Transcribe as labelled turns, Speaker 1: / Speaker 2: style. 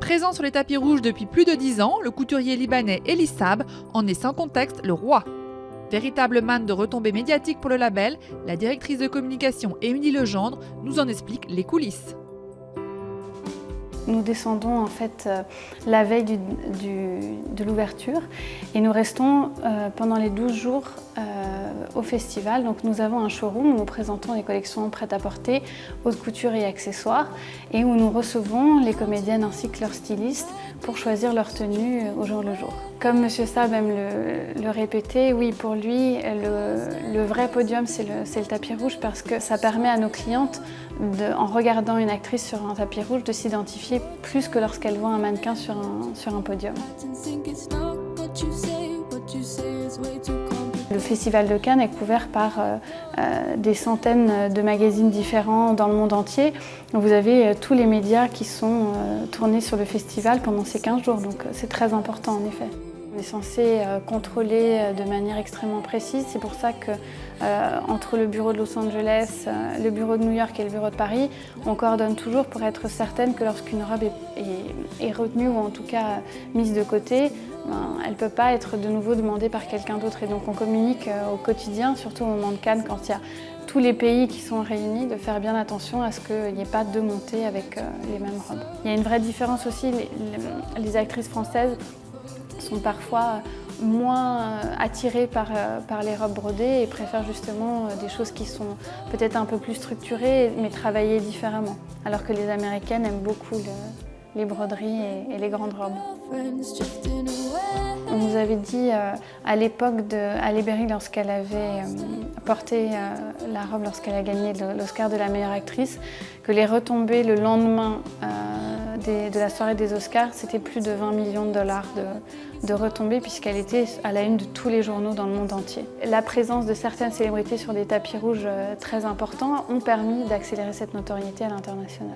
Speaker 1: Présent sur les tapis rouges depuis plus de 10 ans, le couturier libanais Elie Saab en est sans contexte le roi. Véritable manne de retombées médiatiques pour le label, la directrice de communication Émilie Legendre nous en explique les coulisses.
Speaker 2: Nous descendons en fait la veille de l'ouverture et nous restons pendant les 12 jours au festival. Donc nous avons un showroom où nous présentons les collections prêt-à-porter, haute couture et accessoires et où nous recevons les comédiennes ainsi que leurs stylistes pour choisir leur tenue au jour le jour. Comme M. Saab aime le répéter, oui, pour lui, le vrai podium, c'est le tapis rouge parce que ça permet à nos clientes, en regardant une actrice sur un tapis rouge, de s'identifier plus que lorsqu'elles voient un mannequin sur un podium. Le Festival de Cannes est couvert par des centaines de magazines différents dans le monde entier. Vous avez tous les médias qui sont tournés sur le festival pendant ces 15 jours, donc c'est très important en effet. On est censé contrôler de manière extrêmement précise, c'est pour ça que entre le bureau de Los Angeles, le bureau de New York et le bureau de Paris, on coordonne toujours pour être certaine que lorsqu'une robe est retenue ou en tout cas mise de côté, elle ne peut pas être de nouveau demandée par quelqu'un d'autre. Et donc on communique au quotidien, surtout au moment de Cannes, quand il y a tous les pays qui sont réunis, de faire bien attention à ce qu'il n'y ait pas de montée avec les mêmes robes. Il y a une vraie différence aussi, les actrices françaises sont parfois moins attirées par les robes brodées et préfèrent justement des choses qui sont peut-être un peu plus structurées mais travaillées différemment. Alors que les Américaines aiment beaucoup les broderies et les grandes robes. On nous avait dit à l'époque de Halle Berry, lorsqu'elle avait porté la robe, lorsqu'elle a gagné l'Oscar de la meilleure actrice, que les retombées le lendemain de la soirée des Oscars, c'était plus de 20 millions de dollars de retombées puisqu'elle était à la une de tous les journaux dans le monde entier. La présence de certaines célébrités sur des tapis rouges très importants ont permis d'accélérer cette notoriété à l'international.